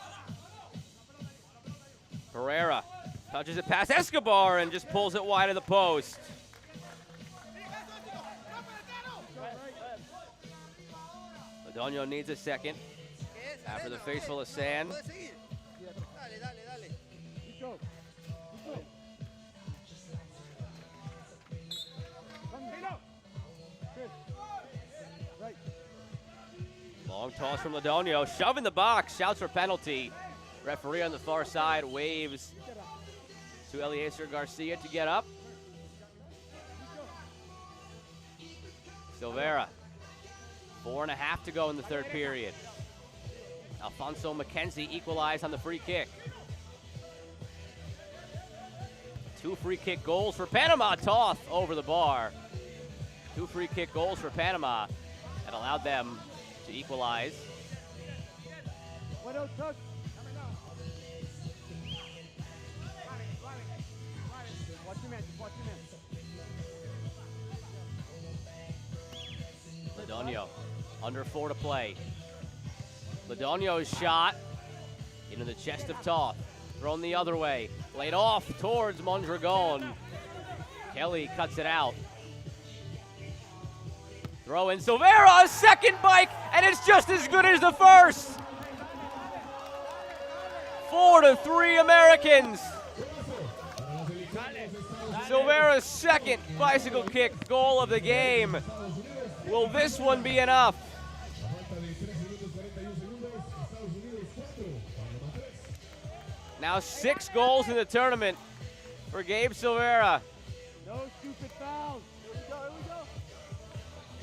Pereira touches it past Escobar and just pulls it wide of the post. Ladonio needs a second after the face full of sand. Long toss from Ladonio, shove in the box, shouts for penalty. Referee on the far side waves to Eliezer Garcia to get up. Silveira, 4.5 to go in the third period. Alfonso McKenzie equalized on the free kick. 2 free kick goals for Panama. Toth over the bar. 2 free kick goals for Panama that allowed them to equalize. Watch your man, watch your man. Ladonio, under 4 to play. Ladonio's shot into the chest of Toth. Thrown the other way. Laid off towards Mondragon. Kelly cuts it out. Throw in Silveira, a second bike, and it's just as good as the first. 4-3 Americans. Silveira's second bicycle kick goal of the game. Will this one be enough? Now 6 goals in the tournament for Gabe Silveira. No stupid fouls. Here we go, here we go.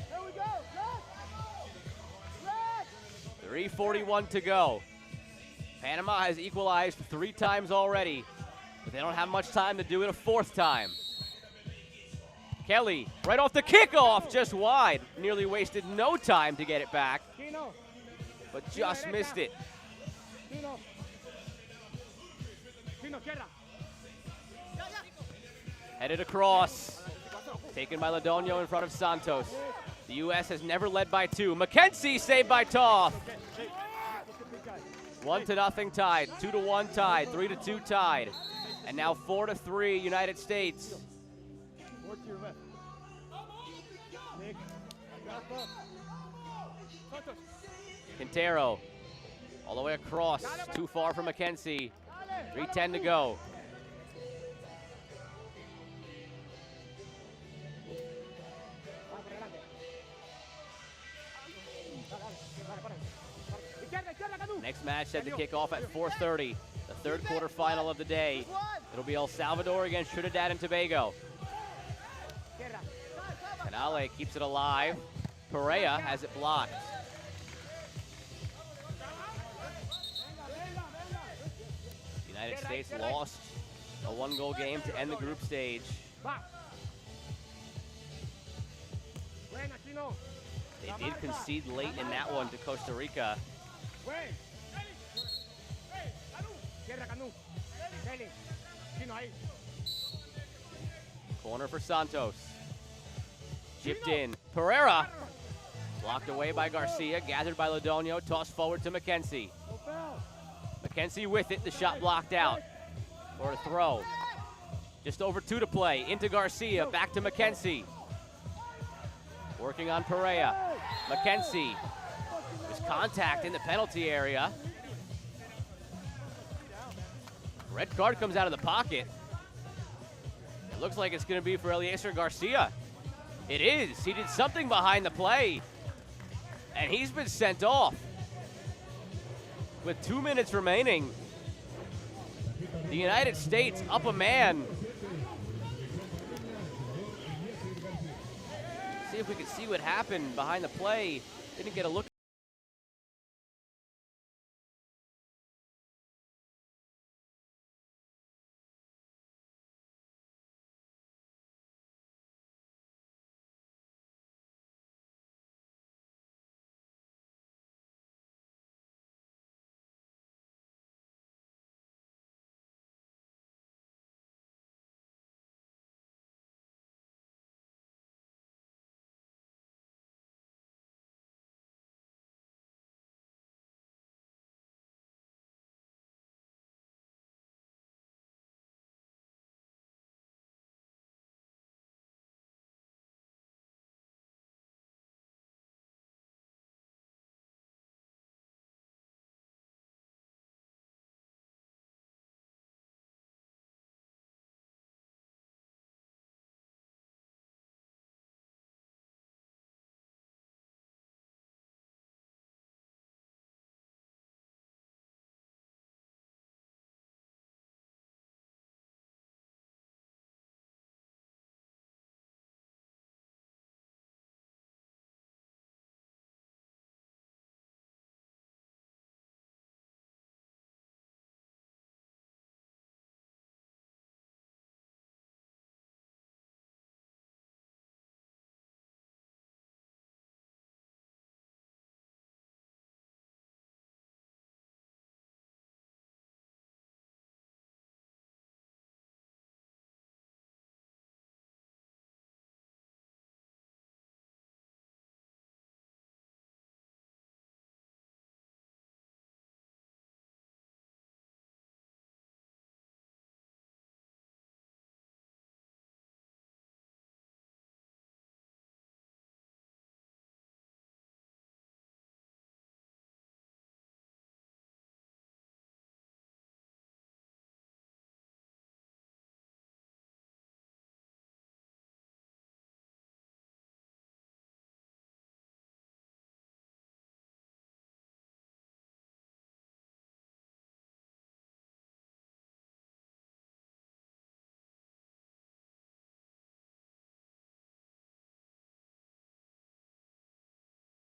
Here we go. Red. 3:41 to go. Panama has equalized 3 times already, but they don't have much time to do it a 4th time. Kelly, right off the kickoff, just wide. Nearly wasted no time to get it back, but just missed it. Headed across. Taken by Ladonio in front of Santos. The U.S. has never led by 2. McKenzie saved by Toth. 1-0 tied. 2-1 tied. 3-2 tied. And now 4-3 United States. Quintero all the way across. Too far from McKenzie. 3:10 to go. Next match set to kick off at 4:30, the third quarterfinal of the day. It'll be El Salvador against Trinidad and Tobago. Canale keeps it alive. Pereira has it blocked. The United States lost a 1-goal game to end the group stage. They did concede late in that one to Costa Rica. Corner for Santos. Chipped in. Pereira. Blocked away by Garcia. Gathered by Ladonio. Tossed forward to McKenzie. McKenzie with it. The shot blocked out. Or a throw. Just over 2 to play. Into Garcia. Back to McKenzie. Working on Pereira. McKenzie. There's contact in the penalty area. Red card comes out of the pocket. It looks like it's going to be for Eliezer Garcia. It is. He did something behind the play. And he's been sent off. With 2 minutes remaining, the United States up a man. See if we can see what happened behind the play. Didn't get a look.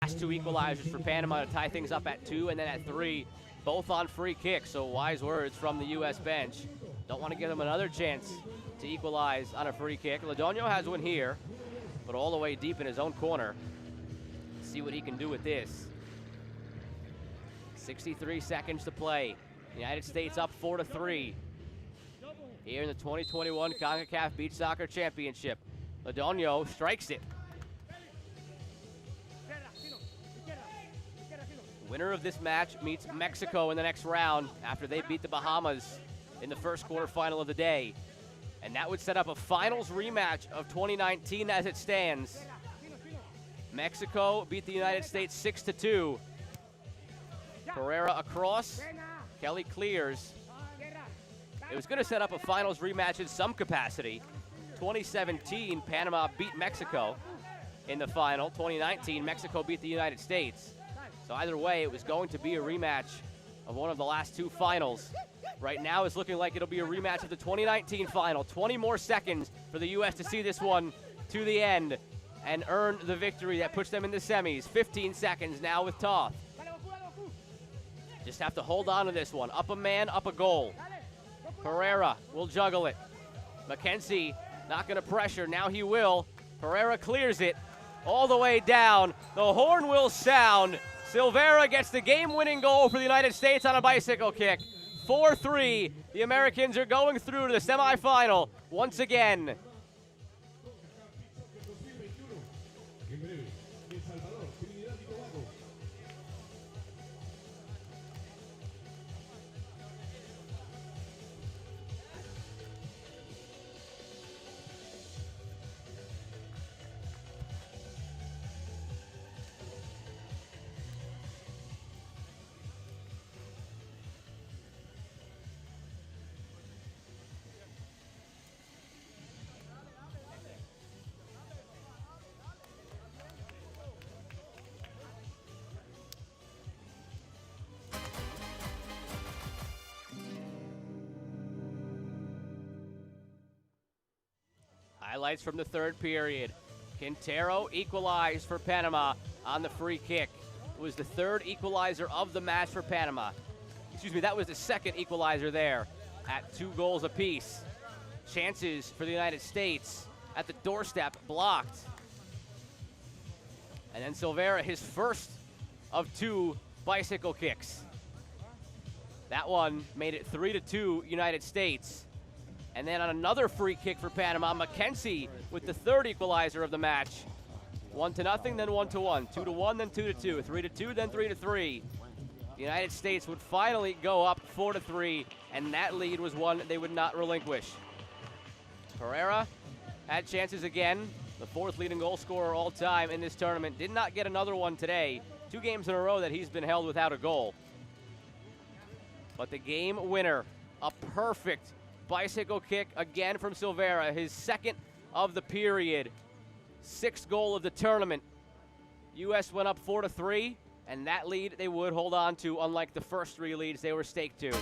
Last two equalizers for Panama to tie things up at 2 and then at 3, both on free kicks. So wise words from the U.S. bench. Don't want to give them another chance to equalize on a free kick. Lodonio has one here, but all the way deep in his own corner. See what he can do with this. 63 seconds to play. United States up 4-3 here in the 2021 Concacaf Beach Soccer Championship. Lodonio strikes it. Winner of this match meets Mexico in the next round after they beat the Bahamas in the first quarterfinal of the day. And that would set up a finals rematch of 2019 as it stands. Mexico beat the United States 6-2. Pereira across, Kelly clears. It was going to set up a finals rematch in some capacity. 2017, Panama beat Mexico in the final. 2019, Mexico beat the United States. So either way, it was going to be a rematch of one of the last two finals. Right now, it's looking like it'll be a rematch of the 2019 final. 20 more seconds for the U.S. to see this one to the end and earn the victory that puts them in the semis. 15 seconds now with Toth. Just have to hold on to this one. Up a man, up a goal. Pereira will juggle it. Mackenzie not going to pressure. Now he will. Pereira clears it all the way down. The horn will sound. Silvera gets the game-winning goal for the United States on a bicycle kick. 4-3. The Americans are going through to the semifinal once again. Highlights from the third period. Quintero equalized for Panama on the free kick. It was the third equalizer of the match for Panama. Excuse me, that was the second equalizer there at 2 goals apiece. Chances for the United States at the doorstep blocked. And then Silvera, his first of 2 bicycle kicks. That one made it 3-2 United States. And then on another free kick for Panama, Mackenzie with the third equalizer of the match. 1-0, then 1-1, 2-1, then 2-2, 3-2, then 3-3. The United States would finally go up 4-3, and that lead was one they would not relinquish. Pereira had chances again, the 4th leading goal scorer all time in this tournament. Did not get another one today. 2 games in a row that he's been held without a goal. But the game winner, a perfect bicycle kick again from Silvera, his second of the period, 6th goal of the tournament. U.S. went up 4-3, and that lead they would hold on to, unlike the first 3 leads they were staked to.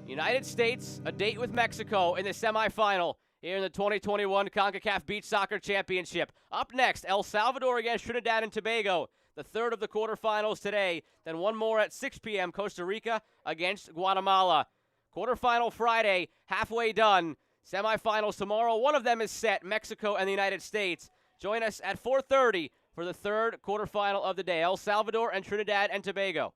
United States, a date with Mexico in the semifinal here in the 2021 Concacaf Beach Soccer Championship. Up next, El Salvador against Trinidad and Tobago, the third of the quarterfinals today. Then one more at 6 p.m., Costa Rica against Guatemala. Quarterfinal Friday, halfway done. Semifinals tomorrow, one of them is set, Mexico and the United States. Join us at 4:30 for the third quarterfinal of the day, El Salvador and Trinidad and Tobago.